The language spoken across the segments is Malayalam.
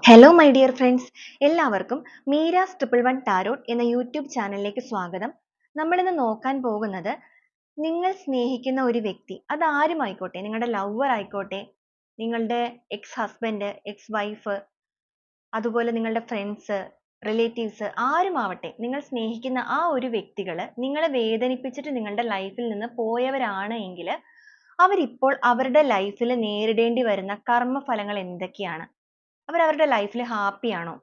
ഹലോ മൈ ഡിയർ ഫ്രണ്ട്സ്, എല്ലാവർക്കും മീരാസ് 111 ടാരോട്ട് എന്ന യൂട്യൂബ് ചാനലിലേക്ക് സ്വാഗതം. നമ്മളിന്ന് നോക്കാൻ പോകുന്നത് നിങ്ങൾ സ്നേഹിക്കുന്ന ഒരു വ്യക്തി, അത് ആരുമായിക്കോട്ടെ, നിങ്ങളുടെ ലവർ ആയിക്കോട്ടെ, നിങ്ങളുടെ എക്സ് ഹസ്ബൻഡ്, എക്സ് വൈഫ്, അതുപോലെ നിങ്ങളുടെ ഫ്രണ്ട്സ്, റിലേറ്റീവ്സ്, ആരുമാവട്ടെ, നിങ്ങൾ സ്നേഹിക്കുന്ന ആ ഒരു വ്യക്തികൾ നിങ്ങളെ വേദനിപ്പിച്ചിട്ട് നിങ്ങളുടെ ലൈഫിൽ നിന്ന് പോയവരാണ് എങ്കിൽ അവരിപ്പോൾ അവരുടെ ലൈഫിൽ നേരിടേണ്ടി വരുന്ന കർമ്മഫലങ്ങൾ എന്തൊക്കെയാണ്? അവരുടെ ലൈഫിൽ ഹാപ്പി ആണോ?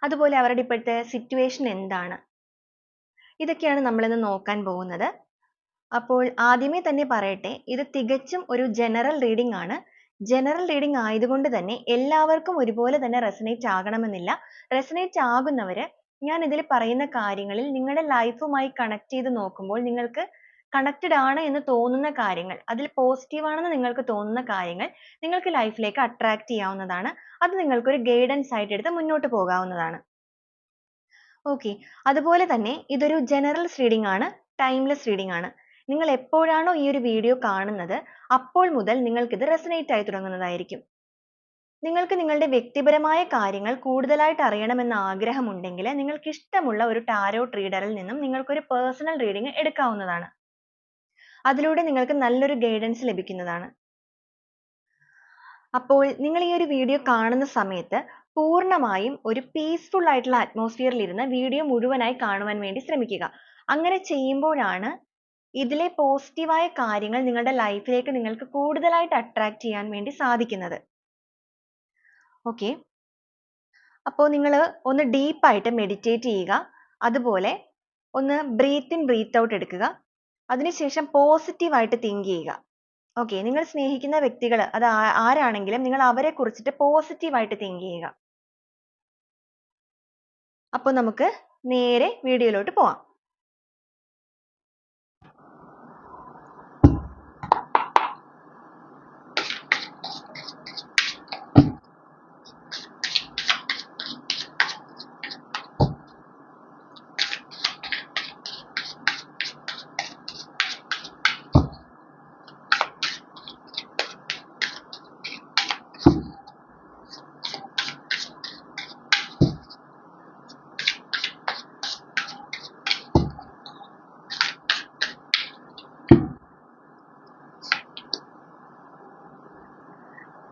അതുപോലെ അവരുടെ ഇപ്പോഴത്തെ സിറ്റുവേഷൻ എന്താണ്? ഇതൊക്കെയാണ് നമ്മളിന്ന് നോക്കാൻ പോകുന്നത്. അപ്പോൾ ആദ്യമേ തന്നെ പറയട്ടെ, ഇത് തികച്ചും ഒരു ജനറൽ റീഡിംഗ് ആണ്. ജനറൽ റീഡിംഗ് ആയതുകൊണ്ട് തന്നെ എല്ലാവർക്കും ഒരുപോലെ തന്നെ റെസനേറ്റ് ആകണമെന്നില്ല. റെസനേറ്റ് ആകുന്നവര് ഞാൻ ഇതിൽ പറയുന്ന കാര്യങ്ങളിൽ നിങ്ങളുടെ ലൈഫുമായി കണക്ട് ചെയ്ത് നോക്കുമ്പോൾ നിങ്ങൾക്ക് കണക്റ്റഡ് ആണ് എന്ന് തോന്നുന്ന കാര്യങ്ങൾ, അതിൽ പോസിറ്റീവ് ആണെന്ന് നിങ്ങൾക്ക് തോന്നുന്ന കാര്യങ്ങൾ നിങ്ങൾക്ക് ലൈഫിലേക്ക് അട്രാക്ട് ചെയ്യാവുന്നതാണ്. അത് നിങ്ങൾക്ക് ഒരു ഗൈഡൻസ് ആയിട്ട് എടുത്ത് മുന്നോട്ട് പോകാവുന്നതാണ്. ഓക്കെ, അതുപോലെ തന്നെ ഇതൊരു ജനറൽ റീഡിംഗ് ആണ്, ടൈംലെസ് റീഡിംഗ് ആണ്. നിങ്ങൾ എപ്പോഴാണോ ഈ ഒരു വീഡിയോ കാണുന്നത് അപ്പോൾ മുതൽ നിങ്ങൾക്ക് ഇത് റെസനേറ്റ് ആയി തുടങ്ങുന്നതായിരിക്കും. നിങ്ങൾക്ക് നിങ്ങളുടെ വ്യക്തിപരമായ കാര്യങ്ങൾ കൂടുതലായിട്ട് അറിയണമെന്ന് ആഗ്രഹമുണ്ടെങ്കിൽ നിങ്ങൾക്ക് ഇഷ്ടമുള്ള ഒരു ടാരോട്ട് റീഡറിൽ നിന്നും നിങ്ങൾക്കൊരു പേഴ്സണൽ റീഡിംഗ് എടുക്കാവുന്നതാണ്. അതിലൂടെ നിങ്ങൾക്ക് നല്ലൊരു ഗൈഡൻസ് ലഭിക്കുന്നതാണ്. അപ്പോൾ നിങ്ങൾ ഈ ഒരു വീഡിയോ കാണുന്ന സമയത്ത് പൂർണ്ണമായും ഒരു പീസ്ഫുൾ ആയിട്ടുള്ള അറ്റ്മോസ്ഫിയറിൽ ഇരുന്ന് വീഡിയോ മുഴുവനായി കാണുവാൻ വേണ്ടി ശ്രമിക്കുക. അങ്ങനെ ചെയ്യുമ്പോഴാണ് ഇതിലെ പോസിറ്റീവായ കാര്യങ്ങൾ നിങ്ങളുടെ ലൈഫിലേക്ക് നിങ്ങൾക്ക് കൂടുതലായിട്ട് അട്രാക്ട് ചെയ്യാൻ വേണ്ടി സാധിക്കുന്നത്. ഓക്കെ, അപ്പോൾ നിങ്ങൾ ഒന്ന് ഡീപ്പായിട്ട് മെഡിറ്റേറ്റ് ചെയ്യുക. അതുപോലെ ഒന്ന് ബ്രീത്ത് ഇൻ ബ്രീത്ത് ഔട്ട് എടുക്കുക. അതിനുശേഷം പോസിറ്റീവായിട്ട് തിങ്ക് ചെയ്യുക. ഓക്കെ, നിങ്ങൾ സ്നേഹിക്കുന്ന വ്യക്തികൾ അത് ആരാണെങ്കിലും നിങ്ങൾ അവരെ കുറിച്ചിട്ട് പോസിറ്റീവായിട്ട് തിങ്ക് ചെയ്യുക. അപ്പോൾ നമുക്ക് നേരെ വീഡിയോയിലോട്ട് പോവാം.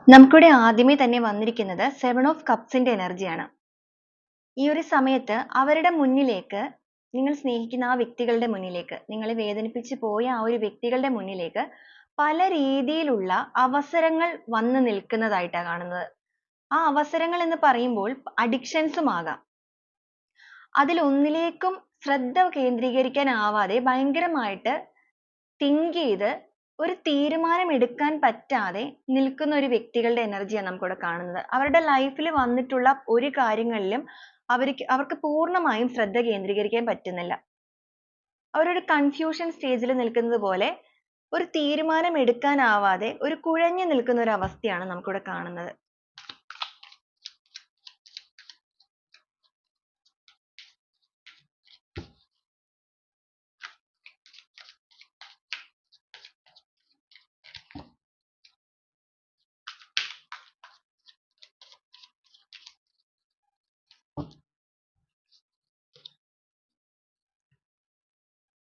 നമുക്കിവിടെ ആദ്യമേ തന്നെ വന്നിരിക്കുന്നത് 7 ഓഫ് കപ്സിന്റെ എനർജിയാണ്. ഈ ഒരു സമയത്ത് അവരുടെ മുന്നിലേക്ക്, നിങ്ങൾ സ്നേഹിക്കുന്ന ആ വ്യക്തികളുടെ മുന്നിലേക്ക്, നിങ്ങളെ വേദനിപ്പിച്ച് പോയ ആ ഒരു വ്യക്തികളുടെ മുന്നിലേക്ക് പല രീതിയിലുള്ള അവസരങ്ങൾ വന്നു നിൽക്കുന്നതായിട്ടാണ് കാണുന്നത്. ആ അവസരങ്ങൾ എന്ന് പറയുമ്പോൾ അഡിക്ഷൻസും ആകാം. അതിലൊന്നിലേക്കും ശ്രദ്ധ കേന്ദ്രീകരിക്കാനാവാതെ ഭയങ്കരമായിട്ട് തിങ്ക് ചെയ്ത് ഒരു തീരുമാനം എടുക്കാൻ പറ്റാതെ നിൽക്കുന്ന ഒരു വ്യക്തികളുടെ എനർജിയാണ് നമുക്കിവിടെ കാണുന്നത്. അവരുടെ ലൈഫിൽ വന്നിട്ടുള്ള ഒരു കാര്യങ്ങളിലും അവർക്ക് പൂർണ്ണമായും ശ്രദ്ധ കേന്ദ്രീകരിക്കാൻ പറ്റുന്നില്ല. അവരൊരു കൺഫ്യൂഷൻ സ്റ്റേജിൽ നിൽക്കുന്നത് പോലെ ഒരു തീരുമാനം എടുക്കാനാവാതെ ഒരു കുഴഞ്ഞു നിൽക്കുന്ന ഒരു അവസ്ഥയാണ് നമുക്കിവിടെ കാണുന്നത്.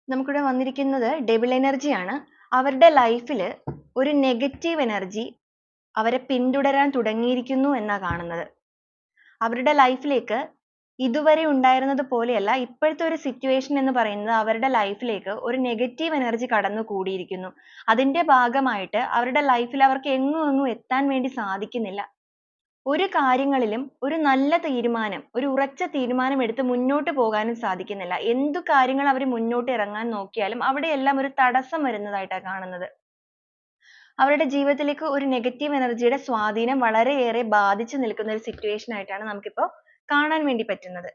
നമുക്കിവിടെ വന്നിരിക്കുന്നത് ഡെവിൾ എനർജിയാണ്. അവരുടെ ലൈഫിൽ ഒരു നെഗറ്റീവ് എനർജി അവരെ പിന്തുടരാൻ തുടങ്ങിയിരിക്കുന്നു എന്നാണ് കാണുന്നത്. അവരുടെ ലൈഫിലേക്ക് ഇതുവരെ ഉണ്ടായിരുന്നത് പോലെയല്ല ഇപ്പോഴത്തെ ഒരു സിറ്റുവേഷൻ എന്ന് പറയുന്നത്. അവരുടെ ലൈഫിലേക്ക് ഒരു നെഗറ്റീവ് എനർജി കടന്നു കൂടിയിരിക്കുന്നു. അതിന്റെ ഭാഗമായിട്ട് അവരുടെ ലൈഫിൽ അവർക്ക് എങ്ങും എത്താൻ വേണ്ടി സാധിക്കുന്നില്ല. ഒരു കാര്യങ്ങളിലും ഒരു നല്ല തീരുമാനം, ഒരു ഉറച്ച തീരുമാനം എടുത്ത് മുന്നോട്ട് പോകാനും സാധിക്കുന്നില്ല. എന്തു കാര്യങ്ങൾ അവർ മുന്നോട്ട് ഇറങ്ങാൻ നോക്കിയാലും അവിടെയെല്ലാം ഒരു തടസ്സം വരുന്നതായിട്ടാണ് കാണുന്നത്. അവരുടെ ജീവിതത്തിലേക്ക് ഒരു നെഗറ്റീവ് എനർജിയുടെ സ്വാധീനം വളരെയേറെ ബാധിച്ചു നിൽക്കുന്ന ഒരു സിറ്റുവേഷൻ ആയിട്ടാണ് നമുക്കിപ്പോൾ കാണാൻ വേണ്ടി പറ്റുന്നത്.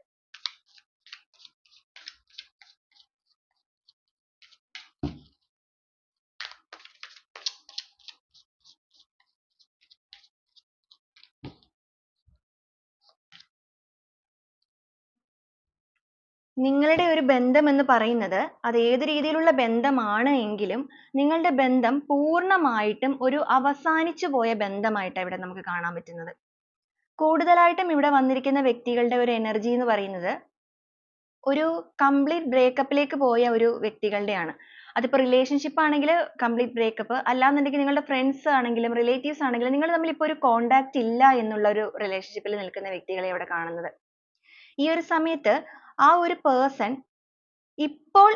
നിങ്ങളുടെ ഒരു ബന്ധം എന്ന് പറയുന്നത് അത് ഏത് രീതിയിലുള്ള ബന്ധമാണ് എങ്കിലും നിങ്ങളുടെ ബന്ധം പൂർണ്ണമായിട്ടും ഒരു അവസാനിച്ചു പോയ ബന്ധമായിട്ടാണ് ഇവിടെ നമുക്ക് കാണാൻ പറ്റുന്നത്. കൂടുതലായിട്ടും ഇവിടെ വന്നിരിക്കുന്ന വ്യക്തികളുടെ ഒരു എനർജി എന്ന് പറയുന്നത് ഒരു കംപ്ലീറ്റ് ബ്രേക്കപ്പിലേക്ക് പോയ ഒരു വ്യക്തികളുടെയാണ്. അതിപ്പോ റിലേഷൻഷിപ്പ് ആണെങ്കിൽ കംപ്ലീറ്റ് ബ്രേക്കപ്പ്, അല്ലാന്നുണ്ടെങ്കിൽ നിങ്ങളുടെ ഫ്രണ്ട്സ് ആണെങ്കിലും റിലേറ്റീവ്സ് ആണെങ്കിലും നിങ്ങൾ തമ്മിൽ ഇപ്പോൾ ഒരു കോണ്ടാക്ട് ഇല്ല എന്നുള്ള ഒരു റിലേഷൻഷിപ്പിൽ നിൽക്കുന്ന വ്യക്തികളെ ഇവിടെ കാണുന്നത്. ഈ ഒരു സമയത്ത് ആ ഒരു പേഴ്സൺ ഇപ്പോൾ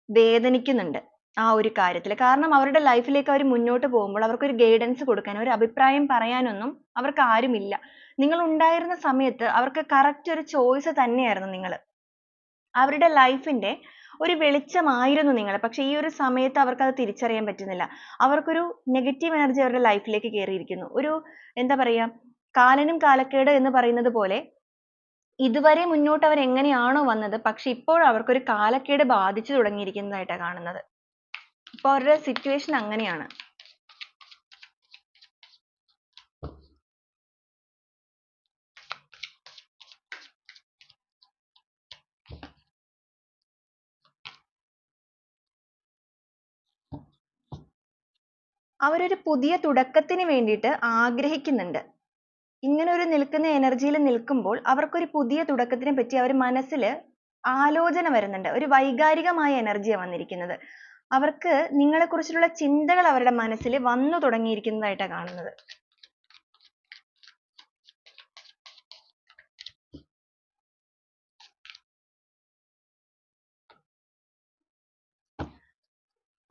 വേദനിക്കുന്നുണ്ട് ആ ഒരു കാര്യത്തിൽ. കാരണം അവരുടെ ലൈഫിലേക്ക് അവർ മുന്നോട്ട് പോകുമ്പോൾ അവർക്കൊരു ഗൈഡൻസ് കൊടുക്കാൻ, ഒരു അഭിപ്രായം പറയാനൊന്നും അവർക്ക് ആരുമില്ല. നിങ്ങൾ ഉണ്ടായിരുന്ന സമയത്ത് അവർക്ക് കറക്റ്റ് ഒരു ചോയ്സ് തന്നെയായിരുന്നു നിങ്ങൾ. അവരുടെ ലൈഫിന്റെ ഒരു വെളിച്ചമായിരുന്നു നിങ്ങൾ. പക്ഷെ ഈ ഒരു സമയത്ത് അവർക്ക് അത് തിരിച്ചറിയാൻ പറ്റുന്നില്ല. അവർക്കൊരു നെഗറ്റീവ് എനർജി അവരുടെ ലൈഫിലേക്ക് കയറിയിരിക്കുന്നു. ഒരു എന്താ പറയാ, കാലനും കാലക്കേട് എന്ന് പറയുന്നത് പോലെ ഇതുവരെ മുന്നോട്ട് അവർ എങ്ങനെയാണോ വന്നത്, പക്ഷെ ഇപ്പോൾ അവർക്കൊരു കാലക്കേട് ബാധിച്ചു തുടങ്ങിയിരിക്കുന്നതായിട്ടാണ് കാണുന്നത്. ഇപ്പോൾ അവരുടെ സിറ്റുവേഷൻ അങ്ങനെയാണ്. അവരൊരു പുതിയ തുടക്കത്തിന് വേണ്ടിയിട്ട് ആഗ്രഹിക്കുന്നുണ്ട്. ഇങ്ങനെ ഒരു നിൽക്കുന്ന എനർജിയിൽ നിൽക്കുമ്പോൾ അവർക്കൊരു പുതിയ തുടക്കത്തിനെ പറ്റി അവർ മനസ്സിൽ ആലോചന വരുന്നുണ്ട്. ഒരു വൈകാരികമായ എനർജിയാണ് വന്നിരിക്കുന്നത്. അവർക്ക് നിങ്ങളെക്കുറിച്ചുള്ള ചിന്തകൾ അവരുടെ മനസ്സിൽ വന്നു തുടങ്ങിയിരിക്കുന്നതായിട്ടാണ് കാണുന്നത്.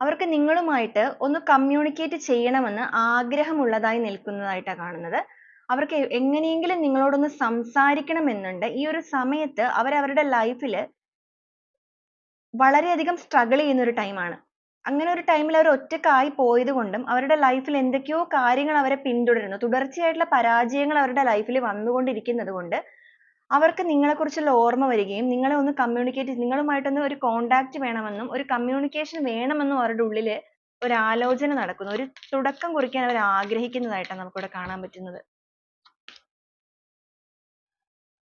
അവർക്ക് നിങ്ങളുമായിട്ട് ഒന്ന് കമ്മ്യൂണിക്കേറ്റ് ചെയ്യണമെന്ന് ആഗ്രഹമുള്ളതായി നിൽക്കുന്നതായിട്ടാണ് കാണുന്നത്. അവർക്ക് എങ്ങനെയെങ്കിലും നിങ്ങളോടൊന്ന് സംസാരിക്കണമെന്നുണ്ട്. ഈ ഒരു സമയത്ത് അവരവരുടെ ലൈഫിൽ വളരെയധികം സ്ട്രഗിൾ ചെയ്യുന്ന ഒരു ടൈമാണ്. അങ്ങനെ ഒരു ടൈമിൽ അവർ ഒറ്റക്കായി പോയത് കൊണ്ടും അവരുടെ ലൈഫിൽ എന്തൊക്കെയോ കാര്യങ്ങൾ അവരെ പിന്തുടരുന്നു. തുടർച്ചയായിട്ടുള്ള പരാജയങ്ങൾ അവരുടെ ലൈഫിൽ വന്നുകൊണ്ടിരിക്കുന്നത് കൊണ്ട് അവർക്ക് നിങ്ങളെക്കുറിച്ചുള്ള ഓർമ്മ വരികയും നിങ്ങളെ ഒന്ന് കമ്മ്യൂണിക്കേറ്റ്, നിങ്ങളുമായിട്ടൊന്ന് ഒരു കോണ്ടാക്ട് വേണമെന്നും ഒരു കമ്മ്യൂണിക്കേഷൻ വേണമെന്നും അവരുടെ ഉള്ളിൽ ഒരു ആലോചന നടക്കുന്നു. ഒരു തുടക്കം കുറിക്കാൻ അവർ ആഗ്രഹിക്കുന്നതായിട്ടാണ് നമുക്കിവിടെ കാണാൻ പറ്റുന്നത്.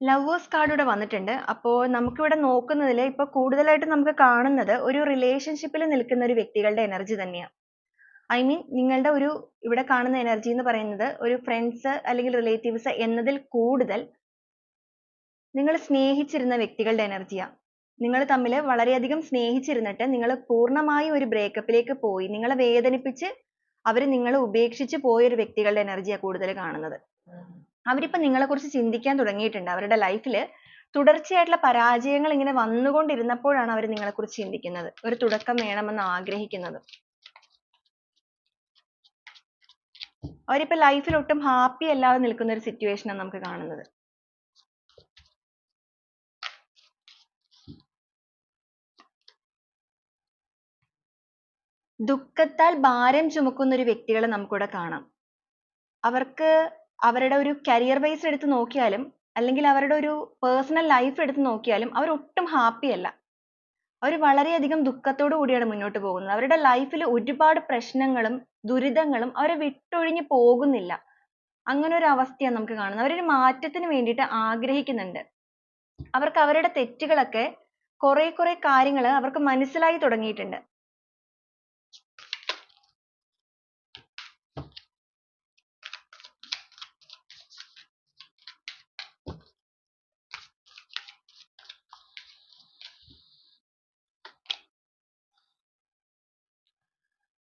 ലവേഴ്സ് കാർഡ് ഇവിടെ വന്നിട്ടുണ്ട്. അപ്പോൾ നമുക്കിവിടെ നോക്കുന്നതിൽ ഇപ്പോൾ കൂടുതലായിട്ട് നമുക്ക് കാണുന്നത് ഒരു റിലേഷൻഷിപ്പിൽ നിൽക്കുന്ന ഒരു വ്യക്തികളുടെ എനർജി തന്നെയാണ്. ഐ മീൻ നിങ്ങളുടെ ഒരു ഇവിടെ കാണുന്ന എനർജി എന്ന് പറയുന്നത് ഒരു ഫ്രണ്ട്സ് അല്ലെങ്കിൽ റിലേറ്റീവ്സ് എന്നതിൽ കൂടുതൽ നിങ്ങൾ സ്നേഹിച്ചിരുന്ന വ്യക്തികളുടെ എനർജിയാണ്. നിങ്ങൾ തമ്മിൽ വളരെയധികം സ്നേഹിച്ചിരുന്നിട്ട് നിങ്ങൾ പൂർണ്ണമായും ഒരു ബ്രേക്കപ്പിലേക്ക് പോയി, നിങ്ങളെ വേദനിപ്പിച്ച് അവർ നിങ്ങളെ ഉപേക്ഷിച്ച് പോയ ഒരു വ്യക്തികളുടെ എനർജിയാണ് കൂടുതൽ കാണുന്നത്. അവരിപ്പോൾ നിങ്ങളെക്കുറിച്ച് ചിന്തിക്കാൻ തുടങ്ങിയിട്ടുണ്ട്. അവരുടെ ലൈഫിൽ തുടർച്ചയായിട്ടുള്ള പരാജയങ്ങൾ ഇങ്ങനെ വന്നുകൊണ്ടിരുന്നപ്പോഴാണ് അവർ നിങ്ങളെക്കുറിച്ച് ചിന്തിക്കുന്നത്, ഒരു തുടക്കം വേണമെന്ന് ആഗ്രഹിക്കുന്നത്. അവരിപ്പോൾ ലൈഫിൽ ഒട്ടും ഹാപ്പി അല്ലാതെ നിൽക്കുന്ന ഒരു സിറ്റുവേഷനാണ് നമുക്ക് കാണുന്നത്. ദുഃഖത്താൽ ഭാരം ചുമക്കുന്ന ഒരു വ്യക്തികളെ നമുക്കിവിടെ കാണാം. അവർക്ക് അവരുടെ ഒരു കരിയർ വൈസ് എടുത്ത് നോക്കിയാലും അല്ലെങ്കിൽ അവരുടെ ഒരു പേഴ്സണൽ ലൈഫ് എടുത്ത് നോക്കിയാലും അവർ ഒട്ടും ഹാപ്പി അല്ല. അവർ വളരെയധികം ദുഃഖത്തോടു കൂടിയാണ് മുന്നോട്ട് പോകുന്നത്. അവരുടെ ലൈഫിൽ ഒരുപാട് പ്രശ്നങ്ങളും ദുരിതങ്ങളും അവരെ വിട്ടൊഴിഞ്ഞു പോകുന്നില്ല. അങ്ങനെ ഒരു അവസ്ഥയാണ് നമുക്ക് കാണുന്നത്. അവരൊരു മാറ്റത്തിന് വേണ്ടിയിട്ട് ആഗ്രഹിക്കുന്നുണ്ട്. അവർക്ക് അവരുടെ തെറ്റുകളൊക്കെ കുറെ കാര്യങ്ങൾ അവർക്ക് മനസ്സിലായി തുടങ്ങിയിട്ടുണ്ട്.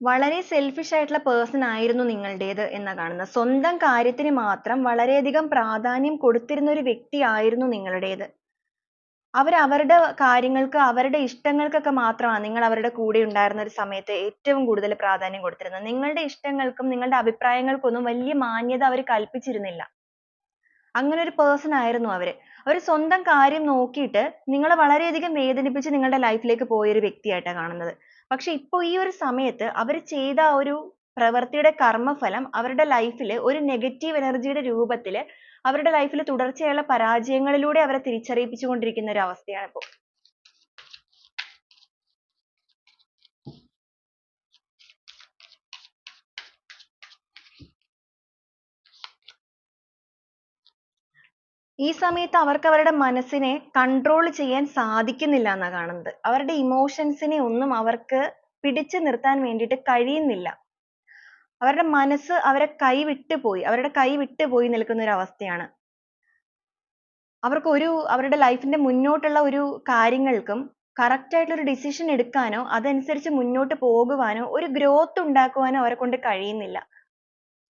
വളരെ സെൽഫിഷ് ആയിട്ടുള്ള പേഴ്സൺ ആയിരുന്നു നിങ്ങളുടേത് എന്നാണ് കാണുന്നത്. സ്വന്തം കാര്യത്തിന് മാത്രം വളരെയധികം പ്രാധാന്യം കൊടുത്തിരുന്ന ഒരു വ്യക്തി ആയിരുന്നു നിങ്ങളുടേത്. അവർ അവരുടെ കാര്യങ്ങൾക്ക് അവരുടെ ഇഷ്ടങ്ങൾക്കൊക്കെ മാത്രമാണ് നിങ്ങൾ അവരുടെ കൂടെ ഉണ്ടായിരുന്ന ഒരു സമയത്ത് ഏറ്റവും കൂടുതൽ പ്രാധാന്യം കൊടുത്തിരുന്നത്. നിങ്ങളുടെ ഇഷ്ടങ്ങൾക്കും നിങ്ങളുടെ അഭിപ്രായങ്ങൾക്കൊന്നും വലിയ മാന്യത അവർ കൽപ്പിച്ചിരുന്നില്ല. അങ്ങനെ ഒരു പേഴ്സൺ ആയിരുന്നു അവര്. അവർ സ്വന്തം കാര്യം നോക്കിയിട്ട് നിങ്ങളെ വളരെയധികം വേദനിപ്പിച്ച് നിങ്ങളുടെ ലൈഫിലേക്ക് പോയ ഒരു വ്യക്തിയായിട്ടാണ് കാണുന്നത്. പക്ഷെ ഇപ്പോൾ ഈ ഒരു സമയത്ത് അവർ ചെയ്ത ആ ഒരു പ്രവൃത്തിയുടെ കർമ്മഫലം അവരുടെ ലൈഫിൽ ഒരു നെഗറ്റീവ് എനർജിയുടെ രൂപത്തിൽ അവരുടെ ലൈഫിൽ തുടർച്ചയായുള്ള പരാജയങ്ങളിലൂടെ അവരെ തിരിച്ചറിയിപ്പിച്ചുകൊണ്ടിരിക്കുന്ന ഒരു അവസ്ഥയാണ് ഇപ്പോൾ. ഈ സമയത്ത് അവർക്ക് അവരുടെ മനസ്സിനെ കൺട്രോൾ ചെയ്യാൻ സാധിക്കുന്നില്ല എന്നാണ് കാണുന്നത്. അവരുടെ ഇമോഷൻസിനെ ഒന്നും അവർക്ക് പിടിച്ചു നിർത്താൻ വേണ്ടിയിട്ട് കഴിയുന്നില്ല. അവരുടെ മനസ്സ് അവരെ കൈവിട്ടു പോയി, അവരുടെ കൈ വിട്ടു പോയി നിൽക്കുന്ന ഒരു അവസ്ഥയാണ്. അവരുടെ ലൈഫിന്റെ മുന്നോട്ടുള്ള ഒരു കാര്യങ്ങൾക്കും കറക്റ്റ് ആയിട്ടുള്ള ഒരു ഡിസിഷൻ എടുക്കാനോ അതനുസരിച്ച് മുന്നോട്ട് പോകുവാനോ ഒരു ഗ്രോത്ത് ഉണ്ടാക്കുവാനോ അവരെ കൊണ്ട് കഴിയുന്നില്ല.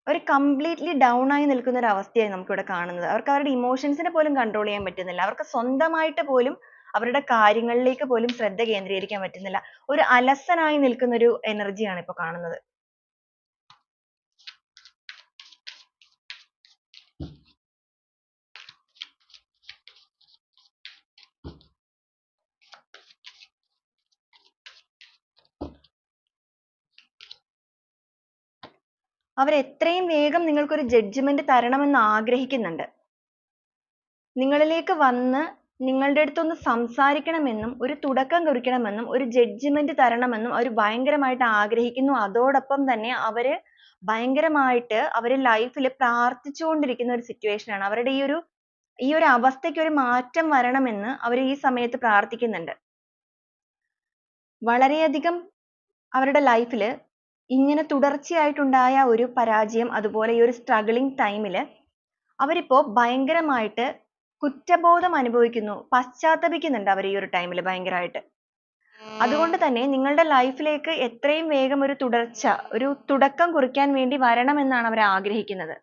അവർ കംപ്ലീറ്റ്ലി ഡൗൺ ആയി നിൽക്കുന്ന ഒരു അവസ്ഥയാണ് നമുക്കിവിടെ കാണുന്നത്. അവർക്ക് അവരുടെ ഇമോഷൻസിനെ പോലും കൺട്രോൾ ചെയ്യാൻ പറ്റുന്നില്ല. അവർക്ക് സ്വന്തമായിട്ട് പോലും അവരുടെ കാര്യങ്ങളിലേക്ക് പോലും ശ്രദ്ധ കേന്ദ്രീകരിക്കാൻ പറ്റുന്നില്ല. ഒരു അലസനായി നിൽക്കുന്ന ഒരു എനർജിയാണ് ഇപ്പോൾ കാണുന്നത്. അവർ എത്രയും വേഗം നിങ്ങൾക്കൊരു ജഡ്ജ്മെന്റ് തരണമെന്ന് ആഗ്രഹിക്കുന്നുണ്ട്. നിങ്ങളിലേക്ക് വന്ന് നിങ്ങളുടെ അടുത്തൊന്ന് സംസാരിക്കണമെന്നും ഒരു തുടക്കം കുറിക്കണമെന്നും ഒരു ജഡ്ജ്മെന്റ് തരണമെന്നും അവർ ഭയങ്കരമായിട്ട് ആഗ്രഹിക്കുന്നു. അതോടൊപ്പം തന്നെ അവര് ഭയങ്കരമായിട്ട് അവര് ലൈഫിൽ പ്രാർത്ഥിച്ചുകൊണ്ടിരിക്കുന്ന ഒരു സിറ്റുവേഷൻ ആണ്. അവരുടെ ഈ ഒരു അവസ്ഥയ്ക്ക് ഒരു മാറ്റം വരണമെന്ന് അവർ ഈ സമയത്ത് പ്രാർത്ഥിക്കുന്നുണ്ട്. വളരെയധികം അവരുടെ ലൈഫിൽ ഇങ്ങനെ തുടർച്ചയായിട്ടുണ്ടായ ഒരു പരാജയം, അതുപോലെ ഈ ഒരു സ്ട്രഗിളിംഗ് ടൈമിൽ അവരിപ്പോ ഭയങ്കരമായിട്ട് കുറ്റബോധം അനുഭവിക്കുന്നു, പശ്ചാത്തപിക്കുന്നുണ്ട് അവർ ഈ ഒരു ടൈമിൽ ഭയങ്കരമായിട്ട്. അതുകൊണ്ട് തന്നെ നിങ്ങളുടെ ലൈഫിലേക്ക് എത്രയും വേഗം ഒരു തുടക്കം കുറിക്കാൻ വേണ്ടി വരണമെന്നാണ് അവർ ആഗ്രഹിക്കുന്നത്.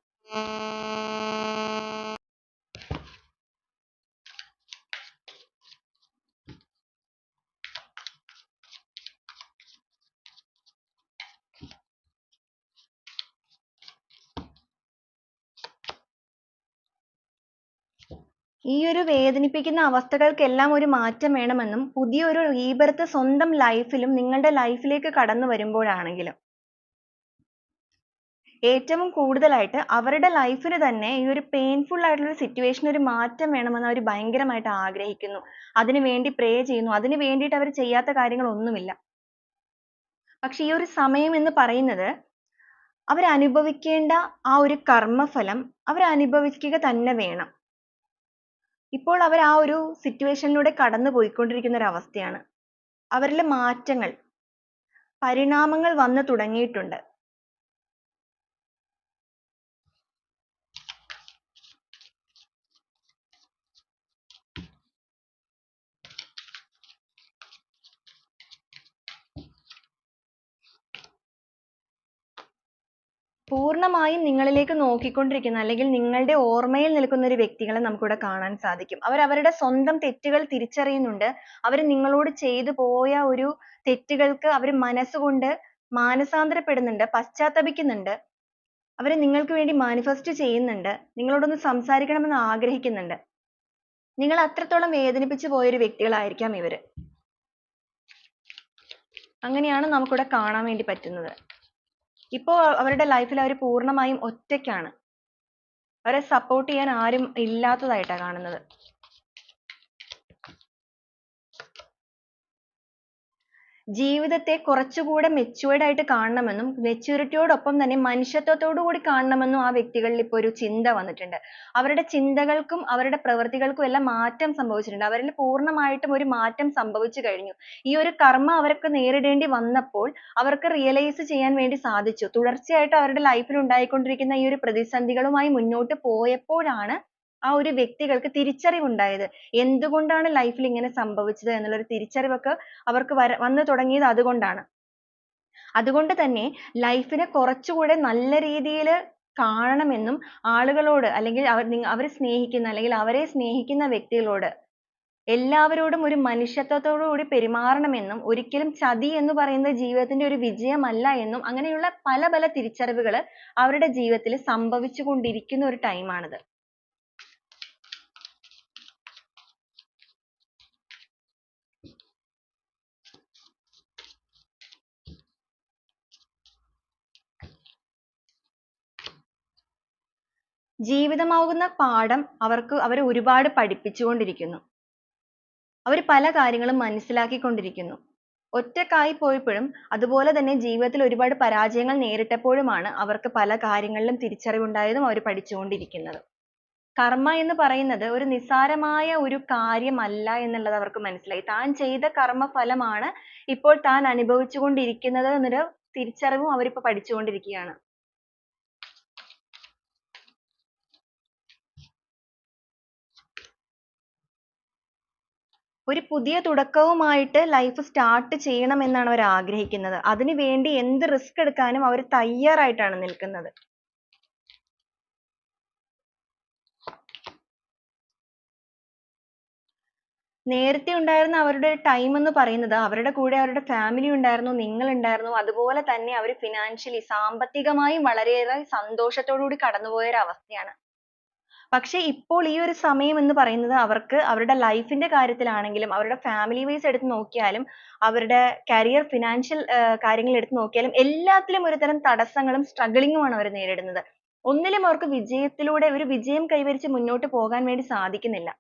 ഈ ഒരു വേദനിപ്പിക്കുന്ന അവസ്ഥകൾക്കെല്ലാം ഒരു മാറ്റം വേണമെന്നും പുതിയൊരു റീബർത്ത് സ്വന്തം ലൈഫിലും നിങ്ങളുടെ ലൈഫിലേക്ക് കടന്നു വരുമ്പോഴാണെങ്കിലും ഏറ്റവും കൂടുതലായിട്ട് അവരുടെ ലൈഫിന് തന്നെ ഈ ഒരു പെയിൻഫുൾ ആയിട്ടുള്ള ഒരു സിറ്റുവേഷൻ ഒരു മാറ്റം വേണമെന്ന് അവർ ഭയങ്കരമായിട്ട് ആഗ്രഹിക്കുന്നു. അതിനു വേണ്ടി പ്രേ ചെയ്യുന്നു. അതിനു വേണ്ടിയിട്ട് അവർ ചെയ്യാത്ത കാര്യങ്ങളൊന്നുമില്ല. പക്ഷെ ഈ ഒരു സമയം എന്ന് പറയുന്നത് അവർ അനുഭവിക്കേണ്ട ആ ഒരു കർമ്മഫലം അവർ അനുഭവിക്കുക തന്നെ വേണം. ഇപ്പോൾ അവർ ആ ഒരു സിറ്റുവേഷനിലൂടെ കടന്നു പോയിക്കൊണ്ടിരിക്കുന്ന ഒരു അവസ്ഥയാണ്. അവരിലെ മാറ്റങ്ങൾ, പരിണാമങ്ങൾ വന്നു തുടങ്ങിയിട്ടുണ്ട്. പൂർണ്ണമായും നിങ്ങളിലേക്ക് നോക്കിക്കൊണ്ടിരിക്കുന്ന അല്ലെങ്കിൽ നിങ്ങളുടെ ഓർമ്മയിൽ നിൽക്കുന്ന ഒരു വ്യക്തികളെ നമുക്കിവിടെ കാണാൻ സാധിക്കും. അവർ അവരുടെ സ്വന്തം തെറ്റുകൾ തിരിച്ചറിയുന്നുണ്ട്. അവർ നിങ്ങളോട് ചെയ്തു പോയ ഒരു തെറ്റുകൾക്ക് അവർ മനസ്സുകൊണ്ട് മാനസാന്തരപ്പെടുന്നുണ്ട്, പശ്ചാത്തപിക്കുന്നുണ്ട്. അവർ നിങ്ങൾക്ക് വേണ്ടി മാനിഫെസ്റ്റ് ചെയ്യുന്നുണ്ട്. നിങ്ങളോടൊന്ന് സംസാരിക്കണമെന്ന് ആഗ്രഹിക്കുന്നുണ്ട്. നിങ്ങൾ അത്രത്തോളം വേദനിപ്പിച്ചു പോയൊരു വ്യക്തികളായിരിക്കാം ഇവര്. അങ്ങനെയാണ് നമുക്കിവിടെ കാണാൻ വേണ്ടി പറ്റുന്നത്. ഇപ്പോൾ അവരുടെ ലൈഫിൽ അവർ പൂർണ്ണമായും ഒറ്റയ്ക്കാണ്. അവരെ സപ്പോർട്ട് ചെയ്യാൻ ആരും ഇല്ലാത്തതായിട്ടാണ് കാണുന്നത്. ജീവിതത്തെ കുറച്ചുകൂടെ മെച്യൂർഡ് ആയിട്ട് കാണണമെന്നും മെച്യൂരിറ്റിയോടൊപ്പം തന്നെ മനുഷ്യത്വത്തോടു കൂടി കാണണമെന്നും ആ വ്യക്തികളിൽ ഇപ്പോൾ ഒരു ചിന്ത വന്നിട്ടുണ്ട്. അവരുടെ ചിന്തകൾക്കും അവരുടെ പ്രവൃത്തികൾക്കും എല്ലാം മാറ്റം സംഭവിച്ചിട്ടുണ്ട്. അവരിൽ പൂർണ്ണമായിട്ടും ഒരു മാറ്റം സംഭവിച്ചു കഴിഞ്ഞു. ഈ ഒരു കർമ്മ അവർക്ക് നേരിടേണ്ടി വന്നപ്പോൾ അവർക്ക് റിയലൈസ് ചെയ്യാൻ വേണ്ടി സാധിച്ചു. തുടർച്ചയായിട്ട് അവരുടെ ലൈഫിൽ ഉണ്ടായിക്കൊണ്ടിരിക്കുന്ന ഈ ഒരു പ്രതിസന്ധികളുമായി മുന്നോട്ട് പോയപ്പോഴാണ് ആ ഒരു വ്യക്തികൾക്ക് തിരിച്ചറിവുണ്ടായത്. എന്തുകൊണ്ടാണ് ലൈഫിൽ ഇങ്ങനെ സംഭവിച്ചത് എന്നുള്ള ഒരു തിരിച്ചറിവൊക്കെ അവർക്ക് വന്നു തുടങ്ങിയത് അതുകൊണ്ടാണ്. അതുകൊണ്ട് തന്നെ ലൈഫിനെ കുറച്ചുകൂടെ നല്ല രീതിയിൽ കാണണമെന്നും ആളുകളോട് അല്ലെങ്കിൽ അവർ സ്നേഹിക്കുന്ന അല്ലെങ്കിൽ അവരെ സ്നേഹിക്കുന്ന വ്യക്തികളോട് എല്ലാവരോടും ഒരു മനുഷ്യത്വത്തോടു കൂടി പെരുമാറണമെന്നും ഒരിക്കലും ചതി എന്ന് പറയുന്നത് ജീവിതത്തിന്റെ ഒരു വിജയമല്ല എന്നും അങ്ങനെയുള്ള പല പല തിരിച്ചറിവുകൾ അവരുടെ ജീവിതത്തിൽ സംഭവിച്ചു കൊണ്ടിരിക്കുന്ന ഒരു ടൈമാണിത്. ജീവിതമാകുന്ന പാഠം അവരെ ഒരുപാട് പഠിപ്പിച്ചുകൊണ്ടിരിക്കുന്നു. അവർ പല കാര്യങ്ങളും മനസ്സിലാക്കിക്കൊണ്ടിരിക്കുന്നു. ഒറ്റക്കായി പോയപ്പോഴും അതുപോലെ തന്നെ ജീവിതത്തിൽ ഒരുപാട് പരാജയങ്ങൾ നേരിട്ടപ്പോഴുമാണ് അവർക്ക് പല കാര്യങ്ങളിലും തിരിച്ചറിവുണ്ടായതും അവർ പഠിച്ചുകൊണ്ടിരിക്കുന്നതും. കർമ്മ എന്ന് പറയുന്നത് ഒരു നിസ്സാരമായ ഒരു കാര്യമല്ല എന്നുള്ളത് അവർക്ക് മനസ്സിലായി. താൻ ചെയ്ത കർമ്മഫലമാണ് ഇപ്പോൾ താൻ അനുഭവിച്ചുകൊണ്ടിരിക്കുന്നത് എന്നൊരു തിരിച്ചറിവും അവരിപ്പോൾ പഠിച്ചുകൊണ്ടിരിക്കുകയാണ്. ഒരു പുതിയ തുടക്കവുമായിട്ട് ലൈഫ് സ്റ്റാർട്ട് ചെയ്യണമെന്നാണ് അവർ ആഗ്രഹിക്കുന്നത്. അതിനു വേണ്ടി എന്ത് റിസ്ക് എടുക്കാനും അവർ തയ്യാറായിട്ടാണ് നിൽക്കുന്നത്. നേരത്തെ ഉണ്ടായിരുന്ന അവരുടെ ടൈം എന്ന് പറയുന്നത് അവരുടെ കൂടെ അവരുടെ ഫാമിലി ഉണ്ടായിരുന്നു, നിങ്ങൾ ഉണ്ടായിരുന്നു. അതുപോലെ തന്നെ അവർ ഫിനാൻഷ്യലി സാമ്പത്തികമായും വളരെയേറെ സന്തോഷത്തോടു കൂടി കടന്നുപോയ ഒരു അവസ്ഥയാണ്. പക്ഷെ ഇപ്പോൾ ഈ ഒരു സമയം എന്ന് പറയുന്നത് അവർക്ക് അവരുടെ ലൈഫിന്റെ കാര്യത്തിലാണെങ്കിലും അവരുടെ ഫാമിലി വൈസ് എടുത്ത് നോക്കിയാലും അവരുടെ കരിയർ ഫിനാൻഷ്യൽ കാര്യങ്ങൾ എടുത്ത് നോക്കിയാലും എല്ലാത്തിലും ഒരുതരം തടസ്സങ്ങളും സ്ട്രഗിളിങ്ങുമാണ് അവർ നേരിടുന്നത്. ഒന്നിലും അവർക്ക് വിജയത്തിലൂടെ ഒരു വിജയം കൈവരിച്ച് മുന്നോട്ട് പോകാൻ വേണ്ടി സാധിക്കുന്നില്ല.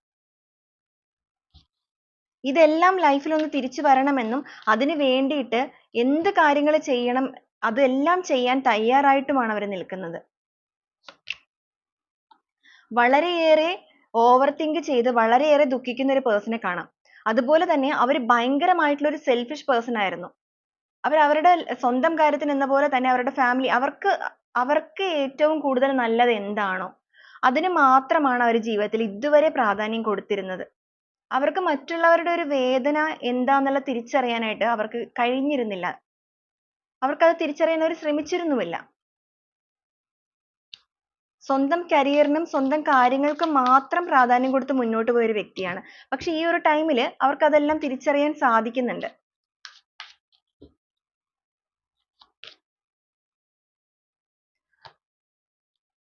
ഇതെല്ലാം ലൈഫിൽ ഒന്ന് തിരിച്ചു വരണമെന്നും അതിന് വേണ്ടിയിട്ട് എന്ത് കാര്യങ്ങൾ ചെയ്യണം അതെല്ലാം ചെയ്യാൻ തയ്യാറായിട്ടുമാണ് അവർ നിൽക്കുന്നത്. വളരെയേറെ ഓവർ തിങ്ക് ചെയ്ത് വളരെയേറെ ദുഃഖിക്കുന്ന ഒരു പേഴ്സണെ കാണാം. അതുപോലെ തന്നെ അവർ ഭയങ്കരമായിട്ടുള്ള ഒരു സെൽഫിഷ് പേഴ്സൺ ആയിരുന്നു. അവർ അവരുടെ സ്വന്തം കാര്യത്തിന് എന്ന പോലെ തന്നെ അവരുടെ ഫാമിലി അവർക്ക് ഏറ്റവും കൂടുതൽ നല്ലത് എന്താണോ അതിന് മാത്രമാണ് അവർ ജീവിതത്തിൽ ഇതുവരെ പ്രാധാന്യം കൊടുത്തിരുന്നത്. അവർക്ക് മറ്റുള്ളവരുടെ ഒരു വേദന എന്താന്നുള്ള തിരിച്ചറിയാനായിട്ട് അവർക്ക് കഴിഞ്ഞിരുന്നില്ല. അവർക്കത് തിരിച്ചറിയാൻ അവർ ശ്രമിച്ചിരുന്നുമില്ല. സ്വന്തം കരിയറിനും സ്വന്തം കാര്യങ്ങൾക്കും മാത്രം പ്രാധാന്യം കൊടുത്ത് മുന്നോട്ട് പോയ ഒരു വ്യക്തിയാണ്. പക്ഷെ ഈ ഒരു ടൈമിൽ അവർക്ക് അതെല്ലാം തിരിച്ചറിയാൻ സാധിക്കുന്നുണ്ട്.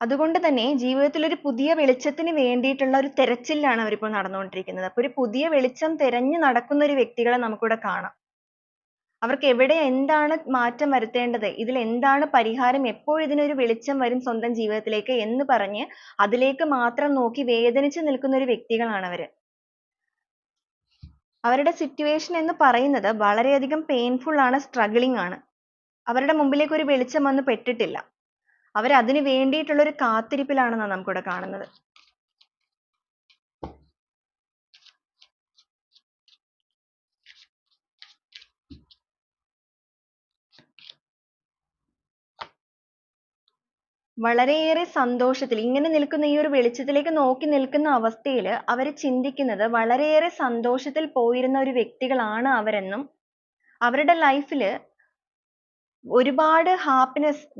അതുകൊണ്ട് തന്നെ ജീവിതത്തിൽ ഒരു പുതിയ വെളിച്ചത്തിന് വേണ്ടിയിട്ടുള്ള ഒരു തെരച്ചിലാണ് അവരിപ്പോൾ നടന്നുകൊണ്ടിരിക്കുന്നത്. അപ്പൊ ഒരു പുതിയ വെളിച്ചം തിരഞ്ഞു നടക്കുന്ന ഒരു വ്യക്തികളെ നമുക്കിവിടെ കാണാം. അവർക്ക് എവിടെ എന്താണ് മാറ്റം വരുത്തേണ്ടത്, ഇതിൽ എന്താണ് പരിഹാരം, എപ്പോൾ ഇതിനൊരു വെളിച്ചം വരും സ്വന്തം ജീവിതത്തിലേക്ക് എന്ന് പറഞ്ഞ് അതിലേക്ക് മാത്രം നോക്കി വേദനിച്ച് നിൽക്കുന്ന ഒരു വ്യക്തികളാണ് അവര്. അവരുടെ സിറ്റുവേഷൻ എന്ന് പറയുന്നത് വളരെയധികം പെയിൻഫുൾ ആണ്, സ്ട്രഗിളിംഗ് ആണ്. അവരുടെ മുമ്പിലേക്ക് ഒരു വെളിച്ചം വന്ന് പെട്ടിട്ടില്ല. അവർ അതിന് വേണ്ടിയിട്ടുള്ള ഒരു കാത്തിരിപ്പിലാണെന്നാണ് നമുക്കിവിടെ കാണുന്നത്. വളരെയേറെ സന്തോഷത്തിൽ ഇങ്ങനെ നിൽക്കുന്ന ഈ ഒരു വെളിച്ചത്തിലേക്ക് നോക്കി നിൽക്കുന്ന അവസ്ഥയിൽ അവർ ചിന്തിക്കുന്നത് വളരെയേറെ സന്തോഷത്തിൽ പോയിരുന്ന ഒരു വ്യക്തികളാണ് അവരെന്നും അവരുടെ ലൈഫിൽ ഒരുപാട്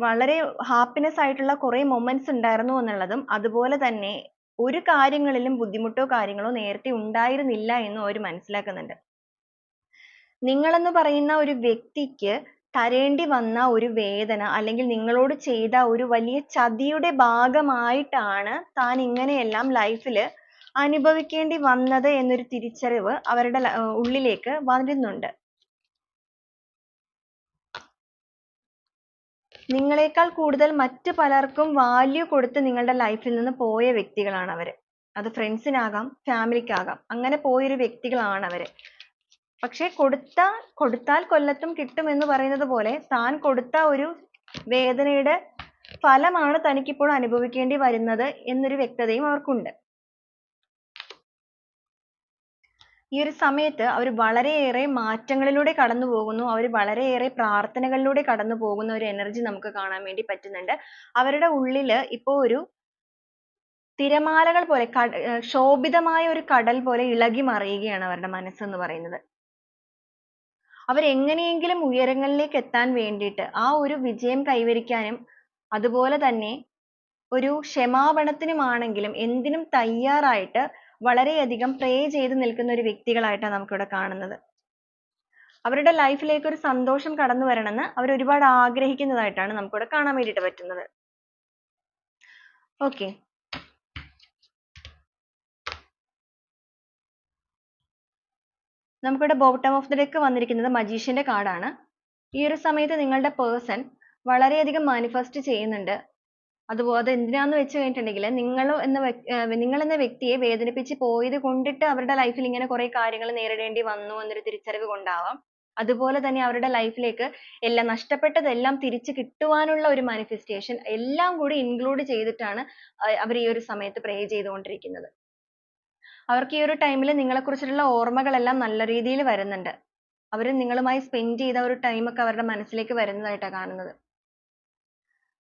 വളരെ ഹാപ്പിനെസ് ആയിട്ടുള്ള കുറെ മൊമെന്റ്സ് ഉണ്ടായിരുന്നു എന്നുള്ളതും അതുപോലെ തന്നെ ഒരു കാര്യങ്ങളിലും ബുദ്ധിമുട്ടോ കാര്യങ്ങളോ നേരത്തെ ഉണ്ടായിരുന്നില്ല എന്നും അവർ മനസ്സിലാക്കുന്നുണ്ട്. നിങ്ങളെന്ന് പറയുന്ന ഒരു വ്യക്തിക്ക് തരേണ്ടി വന്ന ഒരു വേദന അല്ലെങ്കിൽ നിങ്ങളോട് ചെയ്ത ഒരു വലിയ ചതിയുടെ ഭാഗമായിട്ടാണ് താൻ ഇങ്ങനെയെല്ലാം ലൈഫിൽ അനുഭവിക്കേണ്ടി വന്നത് എന്നൊരു തിരിച്ചറിവ് അവരുടെ ഉള്ളിലേക്ക് വരുന്നുണ്ട്. നിങ്ങളെക്കാൾ കൂടുതൽ മറ്റു പലർക്കും വാല്യൂ കൊടുത്ത് നിങ്ങളുടെ ലൈഫിൽ നിന്ന് പോയ വ്യക്തികളാണ് അവര്. അത് ഫ്രണ്ട്സിനാകാം, ഫാമിലിക്കാകാം, അങ്ങനെ പോയൊരു വ്യക്തികളാണ് അവര്. പക്ഷെ കൊടുത്താൽ കൊല്ലത്തും കിട്ടും എന്ന് പറയുന്നത് പോലെ താൻ കൊടുത്ത ഒരു വേദനയുടെ ഫലമാണ് തനിക്കിപ്പോൾ അനുഭവിക്കേണ്ടി വരുന്നത് എന്നൊരു വ്യക്തതയും അവർക്കുണ്ട്. ഈ ഒരു സമയത്ത് അവർ വളരെയേറെ മാറ്റങ്ങളിലൂടെ കടന്നു പോകുന്നു. അവർ വളരെയേറെ പ്രാർത്ഥനകളിലൂടെ കടന്നു പോകുന്ന ഒരു എനർജി നമുക്ക് കാണാൻ വേണ്ടി പറ്റുന്നുണ്ട്. അവരുടെ ഉള്ളിൽ ഇപ്പോൾ ഒരു തിരമാലകൾ പോലെ ശോഭിതമായ ഒരു കടൽ പോലെ ഇളകി മറിയുകയാണ് അവരുടെ മനസ്സെന്ന് പറയുന്നത്. അവരെങ്ങനെയെങ്കിലും ഉയരങ്ങളിലേക്ക് എത്താൻ വേണ്ടിയിട്ട് ആ ഒരു വിജയം കൈവരിക്കാനും അതുപോലെ തന്നെ ഒരു ക്ഷമാപണത്തിനുമാണെങ്കിലും എന്തിനും തയ്യാറായിട്ട് വളരെയധികം പ്രേ ചെയ്ത് നിൽക്കുന്ന ഒരു വ്യക്തികളായിട്ടാണ് നമുക്കിവിടെ കാണുന്നത്. അവരുടെ ലൈഫിലേക്ക് ഒരു സന്തോഷം കടന്നു വരണമെന്ന് അവർ ഒരുപാട് ആഗ്രഹിക്കുന്നതായിട്ടാണ് നമുക്കിവിടെ കാണാൻ വേണ്ടിയിട്ട് പറ്റുന്നത്. ഓക്കെ, നമുക്കിവിടെ ബോട്ടം ഓഫ് ദി ഡെക്ക് വന്നിരിക്കുന്നത് മജീഷ്യന്റെ കാർഡാണ്. ഈ ഒരു സമയത്ത് നിങ്ങളുടെ പേഴ്സൺ വളരെയധികം മാനിഫെസ്റ്റ് ചെയ്യുന്നുണ്ട്. അത് എന്തിനാന്ന് വെച്ച് കഴിഞ്ഞിട്ടുണ്ടെങ്കിൽ നിങ്ങൾ എന്ന വ്യക്തിയെ വേദനിപ്പിച്ച് പോയത് കൊണ്ടിട്ട് അവരുടെ ലൈഫിൽ ഇങ്ങനെ കുറെ കാര്യങ്ങൾ നേരിടേണ്ടി വന്നു എന്നൊരു തിരിച്ചറിവ് കൊണ്ടാവാം. അതുപോലെ തന്നെ അവരുടെ ലൈഫിലേക്ക് എല്ലാം നഷ്ടപ്പെട്ടതെല്ലാം തിരിച്ചു കിട്ടുവാനുള്ള ഒരു മാനിഫെസ്റ്റേഷൻ എല്ലാം കൂടി ഇൻക്ലൂഡ് ചെയ്തിട്ടാണ് അവർ ഈ ഒരു സമയത്ത് പ്രേ ചെയ്തുകൊണ്ടിരിക്കുന്നത്. അവർക്ക് ഈ ഒരു ടൈമിൽ നിങ്ങളെക്കുറിച്ചുള്ള ഓർമ്മകളെല്ലാം നല്ല രീതിയിൽ വരുന്നുണ്ട്. അവർ നിങ്ങളുമായി സ്പെൻഡ് ചെയ്ത ഒരു ടൈം ഒക്കെ അവരുടെ മനസ്സിലേക്ക് വരുന്നതായിട്ടാണ് കാണുന്നത്.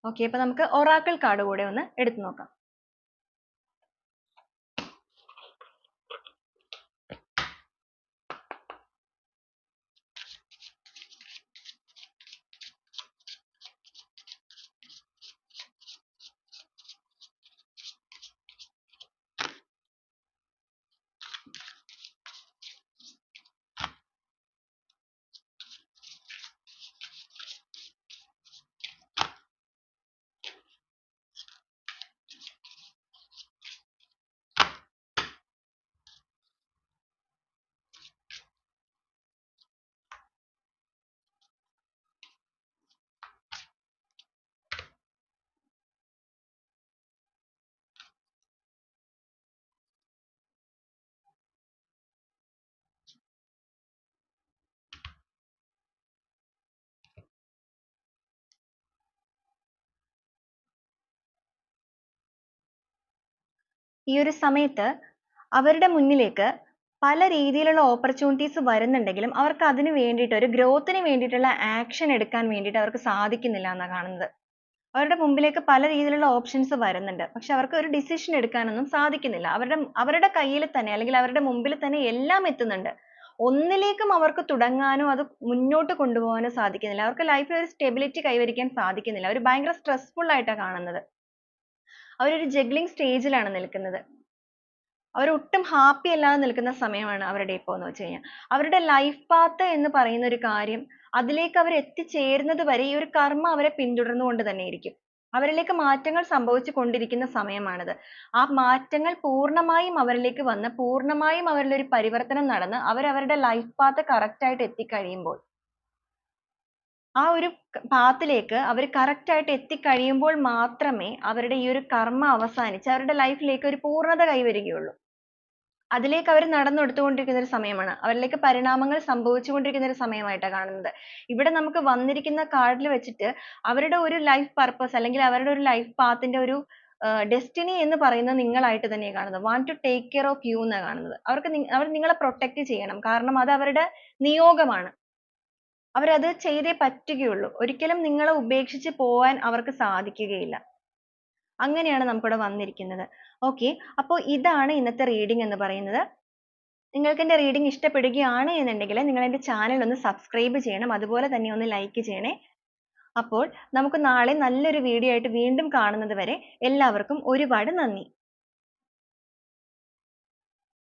ഓക്കെ, അപ്പൊ നമുക്ക് ഒറാക്കിൾ കാർഡ് കൂടെ ഒന്ന് എടുത്തു നോക്കാം. ഈ ഒരു സമയത്ത് അവരുടെ മുന്നിലേക്ക് പല രീതിയിലുള്ള ഓപ്പർച്യൂണിറ്റീസ് വരുന്നുണ്ടെങ്കിലും അവർക്ക് അതിന് വേണ്ടിയിട്ട് ഒരു ഗ്രോത്തിന് വേണ്ടിയിട്ടുള്ള ആക്ഷൻ എടുക്കാൻ വേണ്ടിയിട്ട് അവർക്ക് സാധിക്കുന്നില്ല എന്നാണ് കാണുന്നത്. അവരുടെ മുമ്പിലേക്ക് പല രീതിയിലുള്ള ഓപ്ഷൻസ് വരുന്നുണ്ട്. പക്ഷെ അവർക്ക് ഒരു ഡിസിഷൻ എടുക്കാനൊന്നും സാധിക്കുന്നില്ല. അവരുടെ കയ്യിൽ തന്നെ അല്ലെങ്കിൽ അവരുടെ മുമ്പിൽ തന്നെ എല്ലാം എത്തുന്നുണ്ട്. ഒന്നിലേക്കും അവർക്ക് തുടങ്ങാനോ അത് മുന്നോട്ട് കൊണ്ടുപോകാനോ സാധിക്കുന്നില്ല. അവർക്ക് ലൈഫിൽ ഒരു സ്റ്റെബിലിറ്റി കൈവരിക്കാൻ സാധിക്കുന്നില്ല. അവർ ഭയങ്കര സ്ട്രെസ്ഫുൾ ആയിട്ടാണ് കാണുന്നത്. അവരൊരു ജഗ്ലിംഗ് സ്റ്റേജിലാണ് നിൽക്കുന്നത്. അവർ ഒട്ടും ഹാപ്പി അല്ലാതെ നിൽക്കുന്ന സമയമാണ് അവരുടെ ഇപ്പോൾ എന്ന് വെച്ച് കഴിഞ്ഞാൽ. അവരുടെ ലൈഫ് പാത്ത് എന്ന് പറയുന്ന ഒരു കാര്യം അതിലേക്ക് അവർ എത്തിച്ചേരുന്നത് വരെ ഈ ഒരു കർമ്മ അവരെ പിന്തുടർന്നുകൊണ്ട് തന്നെ ഇരിക്കും. അവരിലേക്ക് മാറ്റങ്ങൾ സംഭവിച്ചു കൊണ്ടിരിക്കുന്ന സമയമാണിത്. ആ മാറ്റങ്ങൾ പൂർണ്ണമായും അവരിലേക്ക് വന്ന് പൂർണ്ണമായും അവരിൽ ഒരു പരിവർത്തനം നടന്ന് അവരവരുടെ ലൈഫ് പാത്ത് കറക്റ്റ് ആയിട്ട് എത്തിക്കഴിയുമ്പോൾ ആ ഒരു പാത്തിലേക്ക് അവർ കറക്റ്റ് ആയിട്ട് എത്തിക്കഴിയുമ്പോൾ മാത്രമേ അവരുടെ ഈ ഒരു കർമ്മ അവസാനിച്ച് അവരുടെ ലൈഫിലേക്ക് ഒരു പൂർണ്ണത കൈവരികയുള്ളൂ. അതിലേക്ക് അവർ നടന്നെടുത്തുകൊണ്ടിരിക്കുന്ന ഒരു സമയമാണ്. അവരിലേക്ക് പരിണാമങ്ങൾ സംഭവിച്ചുകൊണ്ടിരിക്കുന്ന ഒരു സമയമായിട്ടാണ് കാണുന്നത്. ഇവിടെ നമുക്ക് വന്നിരിക്കുന്ന കാർഡിൽ വെച്ചിട്ട് അവരുടെ ഒരു ലൈഫ് പർപ്പസ് അല്ലെങ്കിൽ അവരുടെ ഒരു ലൈഫ് പാത്തിന്റെ ഒരു ഡെസ്റ്റിനി എന്ന് പറയുന്നത് നിങ്ങളായിട്ട് തന്നെയാണ് കാണുന്നത്. Want to take care of you എന്നാണ് കാണുന്നത്. അവർ നിങ്ങളെ പ്രൊട്ടക്ട് ചെയ്യണം. കാരണം അത് അവരുടെ നിയോഗമാണ്. അവരത് ചെയ്തേ പറ്റുകയുള്ളൂ. ഒരിക്കലും നിങ്ങളെ ഉപേക്ഷിച്ച് പോവാൻ അവർക്ക് സാധിക്കുകയില്ല. അങ്ങനെയാണ് നമുക്കിവിടെ വന്നിരിക്കുന്നത്. ഓക്കെ, അപ്പോൾ ഇതാണ് ഇന്നത്തെ റീഡിംഗ് എന്ന് പറയുന്നത്. നിങ്ങൾക്ക് എൻ്റെ റീഡിംഗ് ഇഷ്ടപ്പെടുകയാണ് എന്നുണ്ടെങ്കിൽ നിങ്ങൾ എൻ്റെ ചാനൽ ഒന്ന് സബ്സ്ക്രൈബ് ചെയ്യണം. അതുപോലെ തന്നെ ഒന്ന് ലൈക്ക് ചെയ്യണേ. അപ്പോൾ നമുക്ക് നാളെ നല്ലൊരു വീഡിയോ ആയിട്ട് വീണ്ടും കാണുന്നത് വരെ എല്ലാവർക്കും ഒരുപാട് നന്ദി.